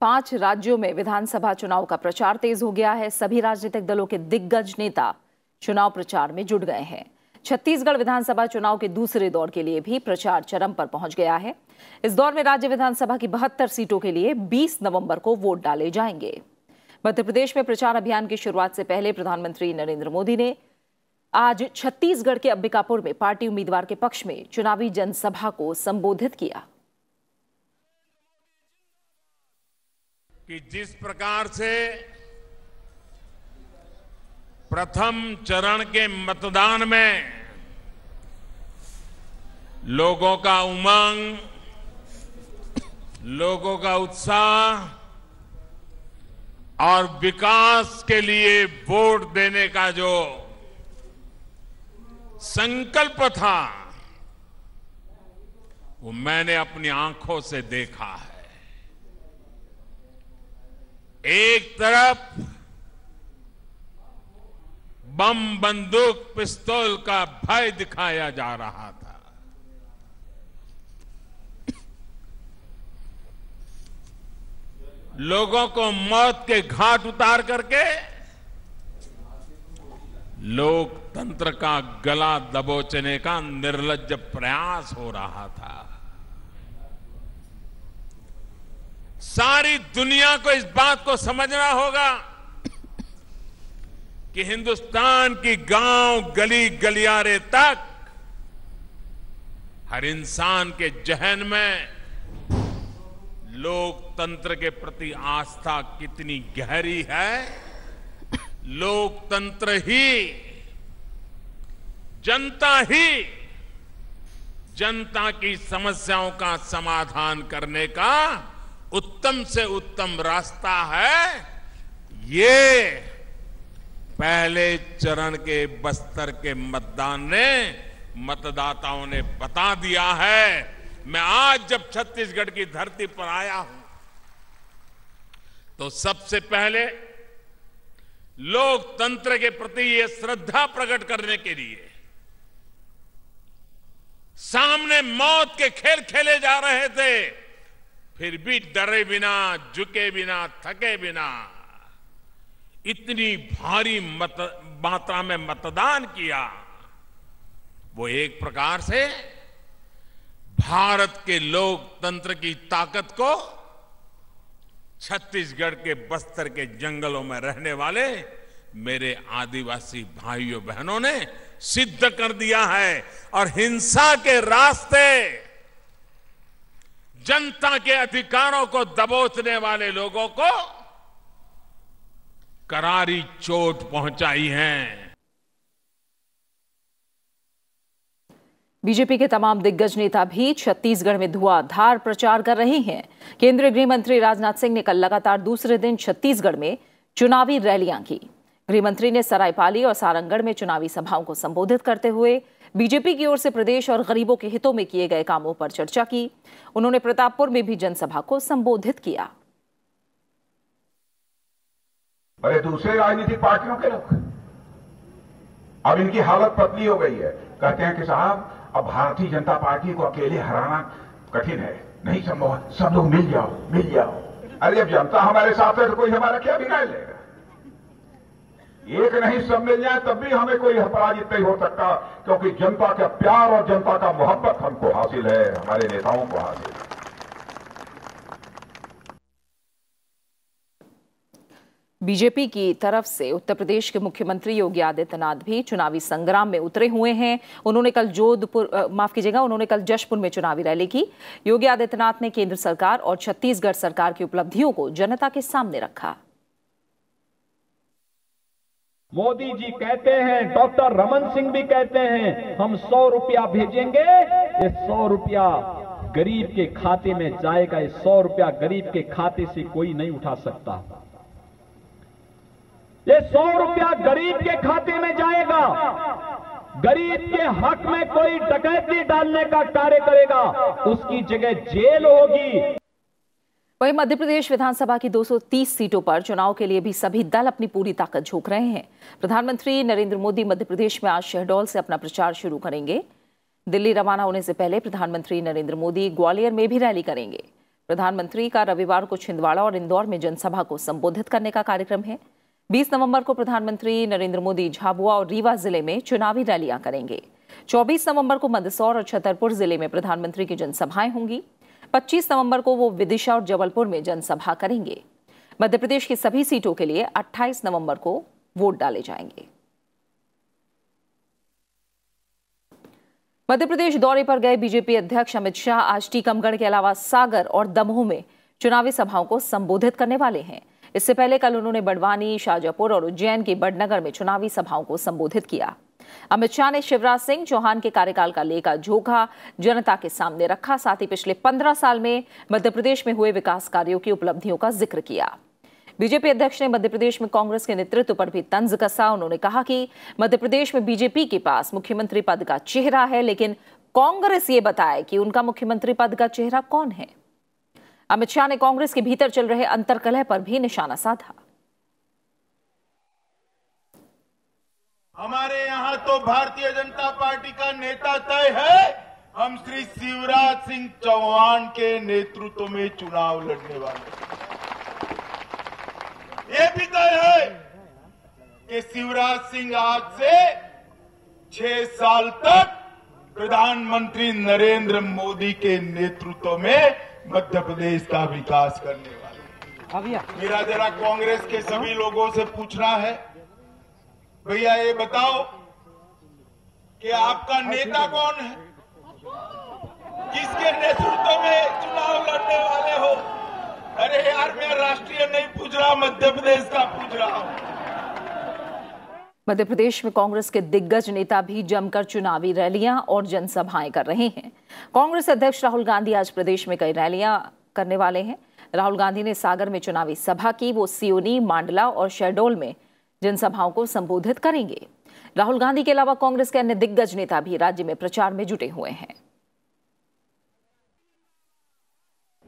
5 राज्यों में विधानसभा चुनाव का प्रचार तेज हो गया है। सभी राजनीतिक दलों के दिग्गज नेता चुनाव प्रचार में जुट गए हैं। छत्तीसगढ़ विधानसभा चुनाव के दूसरे दौर के लिए भी प्रचार चरम पर पहुंच गया है। इस दौर में राज्य विधानसभा की 72 सीटों के लिए 20 नवंबर को वोट डाले जाएंगे। मध्य प्रदेश में प्रचार अभियान की शुरुआत से पहले प्रधानमंत्री नरेंद्र मोदी ने आज छत्तीसगढ़ के अंबिकापुर में पार्टी उम्मीदवार के पक्ष में चुनावी जनसभा को संबोधित किया। कि जिस प्रकार से प्रथम चरण के मतदान में लोगों का उमंग, लोगों का उत्साह और विकास के लिए वोट देने का जो संकल्प था, वो मैंने अपनी आंखों से देखा है। एक तरफ बम, बंदूक, पिस्तौल का भय दिखाया जा रहा था। लोगों को मौत के घाट उतार करके लोकतंत्र का गला दबोचने का निर्लज्ज प्रयास हो रहा था। सारी दुनिया को इस बात को समझना होगा कि हिंदुस्तान की गांव, गली गलियारे तक हर इंसान के जहन में लोकतंत्र के प्रति आस्था कितनी गहरी है। लोकतंत्र ही, जनता की समस्याओं का समाधान करने का उत्तम से उत्तम रास्ता है। ये पहले चरण के बस्तर के मतदाताओं ने बता दिया है। मैं आज जब छत्तीसगढ़ की धरती पर आया हूं तो सबसे पहले लोकतंत्र के प्रति ये श्रद्धा प्रकट करने के लिए सामने मौत के खेल खेले जा रहे थे, फिर भी डरे बिना, झुके बिना, थके बिना इतनी भारी मात्रा में मतदान किया। वो एक प्रकार से भारत के लोकतंत्र की ताकत को छत्तीसगढ़ के बस्तर के जंगलों में रहने वाले मेरे आदिवासी भाइयों बहनों ने सिद्ध कर दिया है। और हिंसा के रास्ते जनता के अधिकारों को दबोचने वाले लोगों को करारी चोट पहुंचाई है। बीजेपी के तमाम दिग्गज नेता भी छत्तीसगढ़ में धुआंधार प्रचार कर रहे हैं। केंद्रीय गृह मंत्री राजनाथ सिंह ने कल लगातार दूसरे दिन छत्तीसगढ़ में चुनावी रैलियां की। गृह मंत्री ने सरायपाली और सारंगढ़ में चुनावी सभाओं को संबोधित करते हुए बीजेपी की ओर से प्रदेश और गरीबों के हितों में किए गए कामों पर चर्चा की। उन्होंने प्रतापपुर में भी जनसभा को संबोधित किया। अरे दूसरे राजनीतिक पार्टियों के लोग अब इनकी हालत पतली हो गई है। कहते हैं कि साहब अब भारतीय जनता पार्टी को अकेले हराना कठिन है, नहीं संभव है, सब लोग मिल जाओ। अरे अब जनता हमारे साथ है तो कोई हमारा क्या बिगाड़ लेगा? एक नहीं सब मिल जाए तब भी हमें कोई पराजित नहीं हो सकता, क्योंकि जनता का प्यार और जनता का मोहब्बत हमको हासिल है, हमारे नेताओं को हासिल है। बीजेपी की तरफ से उत्तर प्रदेश के मुख्यमंत्री योगी आदित्यनाथ भी चुनावी संग्राम में उतरे हुए हैं। उन्होंने कल जशपुर में चुनावी रैली की। योगी आदित्यनाथ ने केंद्र सरकार और छत्तीसगढ़ सरकार की उपलब्धियों को जनता के सामने रखा। मोदी जी कहते हैं, डॉक्टर रमन सिंह भी कहते हैं, हम 100 रुपया भेजेंगे, ये 100 रुपया गरीब के खाते में जाएगा। ये 100 रुपया गरीब के खाते से कोई नहीं उठा सकता। ये 100 रुपया गरीब के खाते में जाएगा। गरीब के हक में कोई डकैती डालने का कार्य करेगा, उसकी जगह जेल होगी। वहीं मध्य प्रदेश विधानसभा की 230 सीटों पर चुनाव के लिए भी सभी दल अपनी पूरी ताकत झोंक रहे हैं। प्रधानमंत्री नरेंद्र मोदी मध्य प्रदेश में आज शहडोल से अपना प्रचार शुरू करेंगे। दिल्ली रवाना होने से पहले प्रधानमंत्री नरेंद्र मोदी ग्वालियर में भी रैली करेंगे। प्रधानमंत्री का रविवार को छिंदवाड़ा और इंदौर में जनसभा को संबोधित करने का कार्यक्रम है। 20 नवंबर को प्रधानमंत्री नरेंद्र मोदी झाबुआ और रीवा जिले में चुनावी रैलियां करेंगे। 24 नवंबर को मंदसौर और छतरपुर जिले में प्रधानमंत्री की जनसभाएं होंगी। 25 नवंबर को वो विदिशा और जबलपुर में जनसभा करेंगे। मध्य प्रदेश की सभी सीटों के लिए 28 नवंबर को वोट डाले जाएंगे। मध्य प्रदेश दौरे पर गए बीजेपी अध्यक्ष अमित शाह आज टीकमगढ़ के अलावा सागर और दमोह में चुनावी सभाओं को संबोधित करने वाले हैं। इससे पहले कल उन्होंने बड़वानी, शाजापुर और उज्जैन के बड़नगर में चुनावी सभाओं को संबोधित किया। अमित शाह ने शिवराज सिंह चौहान के कार्यकाल का लेखा जोखा जनता के सामने रखा। साथ ही पिछले 15 साल में मध्य प्रदेश में हुए विकास कार्यों की उपलब्धियों का जिक्र किया। बीजेपी अध्यक्ष ने मध्य प्रदेश में कांग्रेस के नेतृत्व पर भी तंज कसा। उन्होंने कहा कि मध्य प्रदेश में बीजेपी के पास मुख्यमंत्री पद का चेहरा है, लेकिन कांग्रेस ये बताए कि उनका मुख्यमंत्री पद का चेहरा कौन है। अमित शाह ने कांग्रेस के भीतर चल रहे अंतर्कलह पर भी निशाना साधा। हमारे यहाँ तो भारतीय जनता पार्टी का नेता तय है। हम श्री शिवराज सिंह चौहान के नेतृत्व में चुनाव लड़ने वाले। ये भी तय है कि शिवराज सिंह आज से 6 साल तक प्रधानमंत्री नरेंद्र मोदी के नेतृत्व में मध्य प्रदेश का विकास करने वाले। मेरा जरा कांग्रेस के सभी लोगों से पूछना है, भैया ये बताओ कि आपका नेता कौन है, किसके नेतृत्व में चुनाव लड़ने वाले हो? अरे यार, मैं राष्ट्रीय नहीं पूछ रहा, मध्य प्रदेश का पूछ रहा हूं। मध्य प्रदेश में कांग्रेस के दिग्गज नेता भी जमकर चुनावी रैलियां और जनसभाएं कर रहे हैं। कांग्रेस अध्यक्ष राहुल गांधी आज प्रदेश में कई रैलियां करने वाले हैं। राहुल गांधी ने सागर में चुनावी सभा की। वो सियोनी, मांडला और शहडोल में जनसभाओं को संबोधित करेंगे। राहुल गांधी के अलावा कांग्रेस के अन्य दिग्गज नेता भी राज्य में प्रचार में जुटे हुए हैं।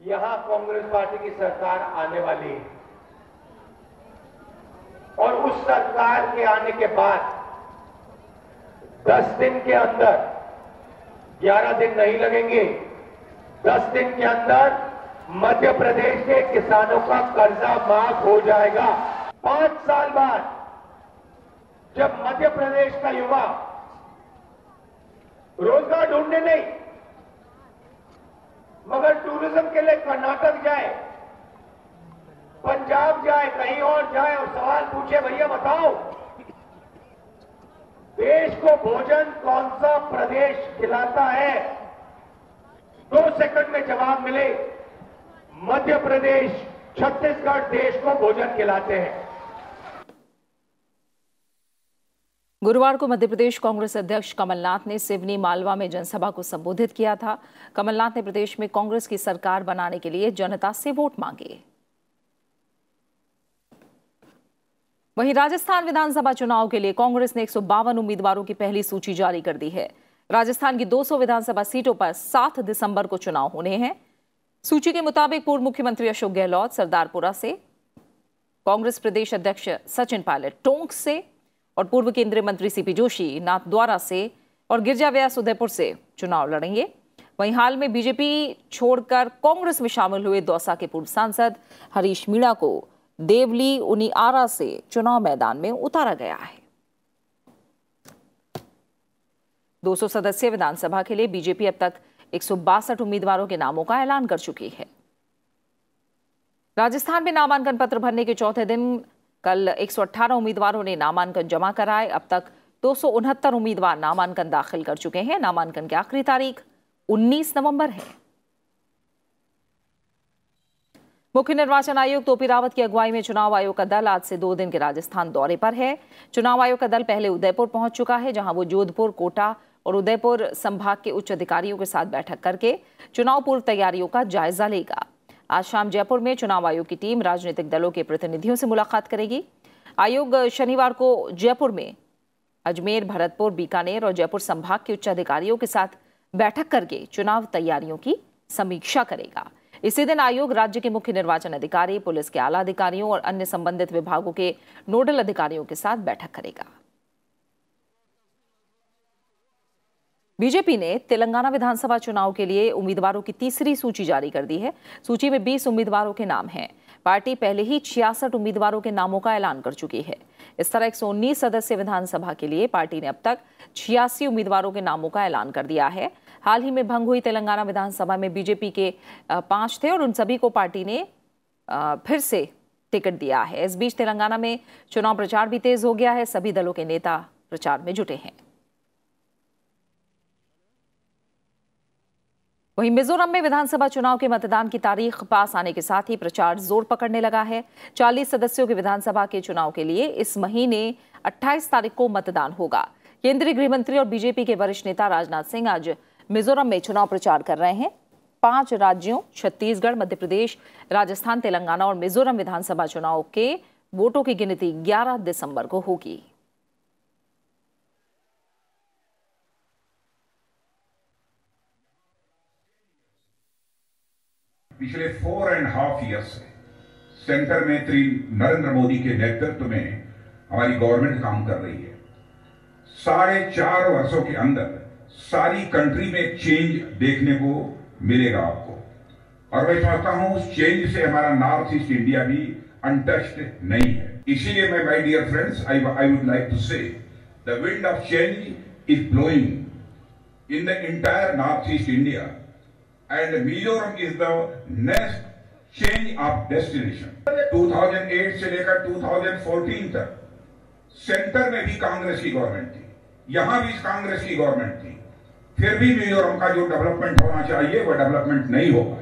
यहां कांग्रेस पार्टी की सरकार आने वाली है और उस सरकार के आने के बाद 10 दिन के अंदर, 11 दिन नहीं लगेंगे, 10 दिन के अंदर मध्य प्रदेश के किसानों का कर्जा माफ हो जाएगा। 5 साल बाद जब मध्य प्रदेश का युवा रोजगार ढूंढने नहीं मगर टूरिज्म के लिए कर्नाटक जाए, पंजाब जाए, कहीं और जाए और सवाल पूछे, भैया बताओ देश को भोजन कौन सा प्रदेश खिलाता है, 2 सेकंड में जवाब मिले, मध्य प्रदेश, छत्तीसगढ़ देश को भोजन खिलाते हैं। गुरुवार को मध्य प्रदेश कांग्रेस अध्यक्ष कमलनाथ ने सिवनी, मालवा में जनसभा को संबोधित किया था। कमलनाथ ने प्रदेश में कांग्रेस की सरकार बनाने के लिए जनता से वोट मांगे। वहीं राजस्थान विधानसभा चुनाव के लिए कांग्रेस ने 152 उम्मीदवारों की पहली सूची जारी कर दी है। राजस्थान की 200 विधानसभा सीटों पर 7 दिसंबर को चुनाव होने हैं। सूची के मुताबिक पूर्व मुख्यमंत्री अशोक गहलोत सरदारपुरा से, कांग्रेस प्रदेश अध्यक्ष सचिन पायलट टोंक से और पूर्व केंद्रीय मंत्री सीपी जोशी नाथद्वारा से और गिरजा व्यास उदयपुर से चुनाव लड़ेंगे। वहीं हाल में बीजेपी छोड़कर कांग्रेस में शामिल हुए दौसा के पूर्व सांसद हरीश मीणा को देवली उनियारा से चुनाव मैदान में उतारा गया है। 200 सदस्यीय विधानसभा के लिए बीजेपी अब तक 162 उम्मीदवारों के नामों का ऐलान कर चुकी है। राजस्थान में नामांकन पत्र भरने के चौथे दिन कल 118 उम्मीदवारों ने नामांकन जमा कराए। अब तक 269 उम्मीदवार नामांकन दाखिल कर चुके हैं। नामांकन की आखिरी तारीख 19 नवंबर है। मुख्य निर्वाचन आयुक्त ओपी रावत की अगुवाई में चुनाव आयोग का दल आज से 2 दिन के राजस्थान दौरे पर है। चुनाव आयोग का दल पहले उदयपुर पहुंच चुका है, जहां वो जोधपुर, कोटा और उदयपुर संभाग के उच्च अधिकारियों के साथ बैठक करके चुनाव पूर्व तैयारियों का जायजा लेगा। आज शाम जयपुर में चुनाव आयोग की टीम राजनीतिक दलों के प्रतिनिधियों से मुलाकात करेगी। आयोग शनिवार को जयपुर में अजमेर, भरतपुर, बीकानेर और जयपुर संभाग के उच्च अधिकारियों के साथ बैठक करके चुनाव तैयारियों की समीक्षा करेगा। इसी दिन आयोग राज्य के मुख्य निर्वाचन अधिकारी, पुलिस के आला अधिकारियों और अन्य संबंधित विभागों के नोडल अधिकारियों के साथ बैठक करेगा। बीजेपी ने तेलंगाना विधानसभा चुनाव के लिए उम्मीदवारों की तीसरी सूची जारी कर दी है। सूची में 20 उम्मीदवारों के नाम हैं। पार्टी पहले ही 66 उम्मीदवारों के नामों का ऐलान कर चुकी है। इस तरह 119 सदस्य विधानसभा के लिए पार्टी ने अब तक 86 उम्मीदवारों के नामों का ऐलान कर दिया है। हाल ही में भंग हुई तेलंगाना विधानसभा में बीजेपी के 5 थे और उन सभी को पार्टी ने फिर से टिकट दिया है। इस बीच तेलंगाना में चुनाव प्रचार भी तेज हो गया है। सभी दलों के नेता प्रचार में जुटे हैं। वहीं मिजोरम में विधानसभा चुनाव के मतदान की तारीख पास आने के साथ ही प्रचार जोर पकड़ने लगा है। 40 सदस्यों के विधानसभा के चुनाव के लिए इस महीने 28 तारीख को मतदान होगा। केंद्रीय गृह मंत्री और बीजेपी के वरिष्ठ नेता राजनाथ सिंह आज मिजोरम में चुनाव प्रचार कर रहे हैं। 5 राज्यों छत्तीसगढ़, मध्य प्रदेश, राजस्थान, तेलंगाना और मिजोरम विधानसभा चुनाव के वोटों की गिनती 11 दिसंबर को होगी। पिछले 4.5 ईयर्स से सेंटर में नरेंद्र मोदी के नेतृत्व में हमारी गवर्नमेंट काम कर रही है। 4.5 वर्षों के अंदर सारी कंट्री में चेंज देखने को मिलेगा आपको, और मैं चाहता हूं उस चेंज से हमारा नॉर्थ ईस्ट इंडिया भी अनटच्ड नहीं है। इसीलिए मैं, my dear friends, I would like to say the wind of change is blowing in the entire north east India and Mizoram is the next change of destination. 2008 से लेकर 2014 तक centre में भी कांग्रेस की गवर्नमेंट थी, यहां भी कांग्रेस की गवर्नमेंट थी, फिर भी मिजोरम का जो डेवलपमेंट होना चाहिए वह डेवलपमेंट नहीं होगा।